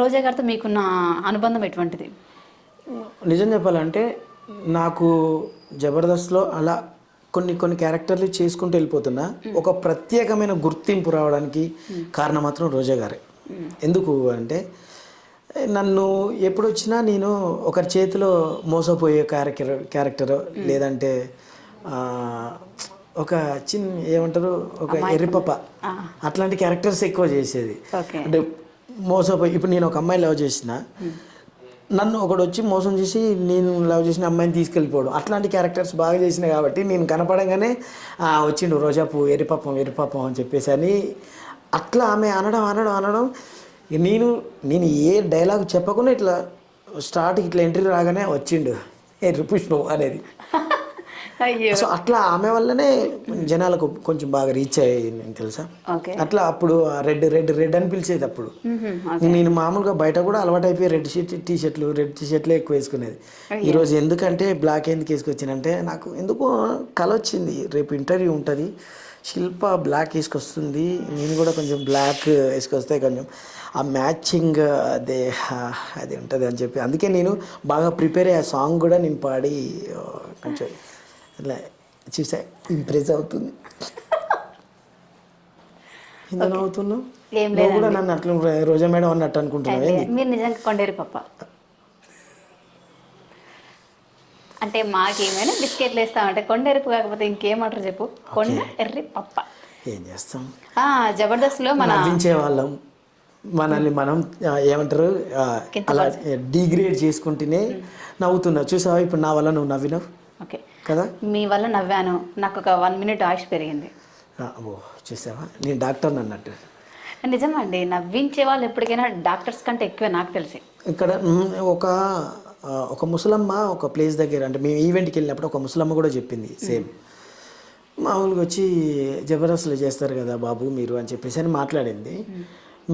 రోజా గారితో మీకున్న అనుబంధం ఎటువంటిది? నిజం చెప్పాలంటే నాకు జబర్దస్త్లో అలా కొన్ని కొన్ని క్యారెక్టర్లు చేసుకుంటూ వెళ్ళిపోతున్నా. ఒక ప్రత్యేకమైన గుర్తింపు రావడానికి కారణం మాత్రం రోజా గారే. ఎందుకు అంటే నన్ను ఎప్పుడొచ్చినా నేను ఒకరి చేతిలో మోసపోయే క్యారెక్టర్ లేదంటే ఒక చిన్న ఏమంటారు ఒక ఎర్రిపప్ప అట్లాంటి క్యారెక్టర్స్ ఎక్కువ చేసేది. అంటే మోసపోయి ఇప్పుడు నేను ఒక అమ్మాయి లవ్ చేసిన నన్ను ఒకడు వచ్చి మోసం చేసి నేను లవ్ చేసిన అమ్మాయిని తీసుకెళ్ళిపోవడం అట్లాంటి క్యారెక్టర్స్ బాగా చేసిన కాబట్టి నేను కనపడంగానే వచ్చిండు రోజాపు ఎరిపాపం అని చెప్పేసి అని అట్లా ఆమె అనడం నేను నేను ఏ డైలాగ్ చెప్పకుండా ఇట్లా స్టార్ట్ ఇట్లా ఎంట్రీ రాగానే వచ్చిండు ఎర్రి పుష్పం అనేది. సో అట్లా ఆమె వల్లనే జనాలకు కొంచెం బాగా రీచ్ అయ్యింది తెలుసా. అట్లా అప్పుడు రెడ్ అని పిలిచేది. అప్పుడు నేను మామూలుగా బయట కూడా అలవాటు అయిపోయి రెడ్ టీ షర్ట్లే ఎక్కువ వేసుకునేది. ఈరోజు ఎందుకంటే బ్లాక్ ఎందుకు వేసుకొచ్చానంటే నాకు ఎందుకో కల వచ్చింది రేపు ఇంటర్వ్యూ ఉంటుంది, శిల్ప బ్లాక్ వేసుకొస్తుంది, నేను కూడా కొంచెం బ్లాక్ వేసుకొస్తే కొంచెం ఆ మ్యాచింగ్ అది ఉంటుంది అని చెప్పి అందుకే నేను బాగా ప్రిపేర్ అయ్యే సాంగ్ కూడా నేను పాడి కొంచెం అట్లా చూసా ఇంప్రెస్ అవుతుంది. ఎందుకు అవుతున్నావు? నువ్వు కూడా నన్ను అట్లా రోజా మేడం అన్నట్టు అనుకుంటున్నావు. మీరు నిజంగా కొండేరు పప్ప అంటే మాకేమైనా బిస్కెట్లు వేస్తామంటే కొండెరుపు కాకపోతే ఇంకేమంటారు చెప్పు? కొండ ఎర్రి పప్ప. ఏం చేస్తాం, జబర్దస్త్లో నవ్వించే వాళ్ళం. మనల్ని మనం ఏమంటారు అలా డిగ్రేడ్ చేసుకుంటేనే నవ్వుతున్నా. చూసావా ఇప్పుడు నా వల్ల నువ్వు నవ్వినావు. ఓకే కదా, మీ వల్ల నవ్వాను, నాకు ఒక 1 minute ఆయుష్ పెరిగింది. ఓ చూసావా, నేను డాక్టర్ని అన్నట్టు. నిజమండి, నవ్వించే వాళ్ళు ఎప్పటికైనా డాక్టర్స్ కంటే ఎక్కువ నాకు తెలిసి. ఇక్కడ ఒక ముసలమ్మ ఒక ప్లేస్ దగ్గర అంటే మేము ఈవెంట్కి వెళ్ళినప్పుడు ఒక ముసలమ్మ కూడా చెప్పింది సేమ్. మామూలుగా వచ్చి జబర్దస్త్లు చేస్తారు కదా బాబు మీరు అని చెప్పేసి అని మాట్లాడింది.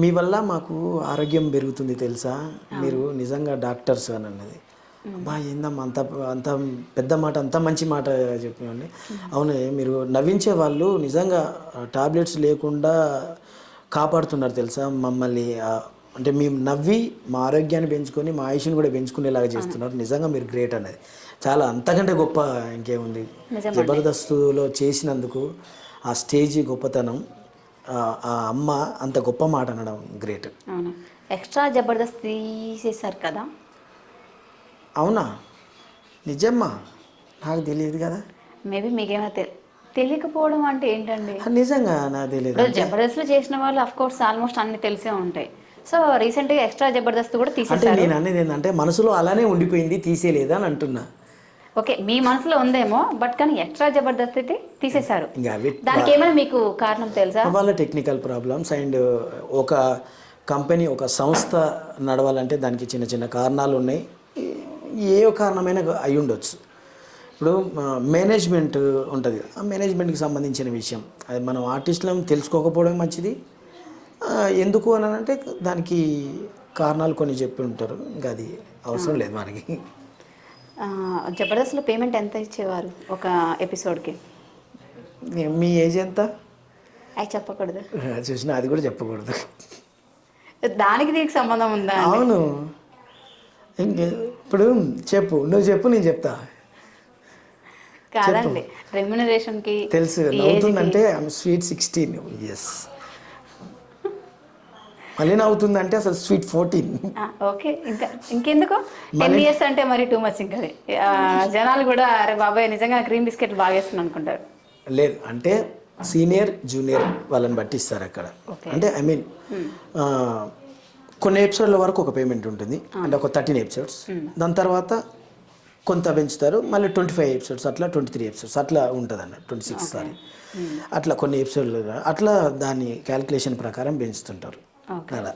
మీ వల్ల మాకు ఆరోగ్యం పెరుగుతుంది తెలుసా, మీరు నిజంగా డాక్టర్స్ అని అన్నది. అబ్బా ఏందమ్మా అంత పెద్ద మాట, అంత మంచి మాట చెప్పినండి. అవును, మీరు నవ్వించే వాళ్ళు నిజంగా టాబ్లెట్స్ లేకుండా కాపాడుతున్నారు తెలుసా మమ్మల్ని. అంటే మేము నవ్వి మా ఆరోగ్యాన్ని పెంచుకొని మా ఆయుష్ని కూడా పెంచుకునేలాగా చేస్తున్నారు, నిజంగా మీరు గ్రేట్ అనేది. చాలా అంతకంటే గొప్ప ఇంకేముంది. జబర్దస్తులో చేసినందుకు ఆ స్టేజ్ గొప్పతనం, ఆ అమ్మ అంత గొప్ప మాట అనడం గ్రేట్. ఎక్స్ట్రా జబర్దస్త్ తీసేశారు కదా. అవునా, నిజమ్మా, నాకు తెలియదు కదా. మేబీ మీకేమైనా తెలియకపోవడం అంటే ఏంటండి? నిజంగా నాకు తెలియదు. జబర్దస్త్లో చేసిన వాళ్ళు అఫ్ కోర్స్ ఆల్మోస్ట్ అన్ని తెలిసే ఉంటాయి. సో రీసెంట్గా ఎక్స్ట్రా జబర్దస్త్ కూడా తీసేసారు. నేను అనేది ఏంటంటే మనసులో అలానే ఉండిపోయింది, తీసేయలేదా అని అంటున్నా. ఓకే, మీ మనసులో ఉందేమో, బట్ కానీ ఎక్స్ట్రా జబర్దస్త్ అయితే తీసేశారు. దానికి ఏమైనా మీకు కారణం తెలుసా? వాళ్ళ టెక్నికల్ ప్రాబ్లమ్స్ అండ్ ఒక కంపెనీ ఒక సంస్థ నడవాలంటే దానికి చిన్న చిన్న కారణాలు ఉన్నాయి. ఏ కారణమైనా అయి ఉండొచ్చు. ఇప్పుడు మేనేజ్మెంట్ ఉంటుంది, ఆ మేనేజ్మెంట్కి సంబంధించిన విషయం అది మనం ఆర్టిస్టులను తెలుసుకోకపోవడం మంచిది. ఎందుకు అని అంటే దానికి కారణాలు కొన్ని చెప్పి ఉంటారు, ఇంకా అది అవసరం లేదు మనకి. జబర్దస్త్లో పేమెంట్ ఎంత ఇచ్చేవారు ఒక ఎపిసోడ్కి? మీ ఏజ్ ఎంత? అది చెప్పకూడదు. చూసినా అది కూడా చెప్పకూడదు. దానికి దీనికి సంబంధం ఉందా? అవును, ఇప్పుడు చెప్పు, నువ్వు చెప్పు నేను చెప్తా. కాదండి, రెమ్యునరేషన్కి తెలుసు నవ్వుతుందంటే స్వీట్ 16. ఎస్, మళ్ళీ నవ్వుతుందంటే అసలు స్వీట్ 14. ఓకే, ఇంకెందుకు 10 years అంటే మరి టూ మచ్. ఇంకా జనాలు కూడా అరే బాబాయ్ నిజంగా క్రీమ్ బిస్కెట్లు బాగా వేస్తున్నాను అనుకుంటారు. లేదు అంటే సీనియర్ జూనియర్ వాళ్ళని బట్టి ఇస్తారు అక్కడ. అంటే ఐ మీన్ కొన్ని ఎపిసోడ్ల వరకు ఒక పేమెంట్ ఉంటుంది, అంటే ఒక 13 episodes. దాని తర్వాత కొంత పెంచుతారు, మళ్ళీ 25 episodes అట్లా 23 episodes అట్లా ఉంటుంది అన్న 26 సారీ అట్లా కొన్ని ఎపిసోడ్లు అట్లా దాని క్యాలిక్యులేషన్ ప్రకారం పెంచుతుంటారు అలా.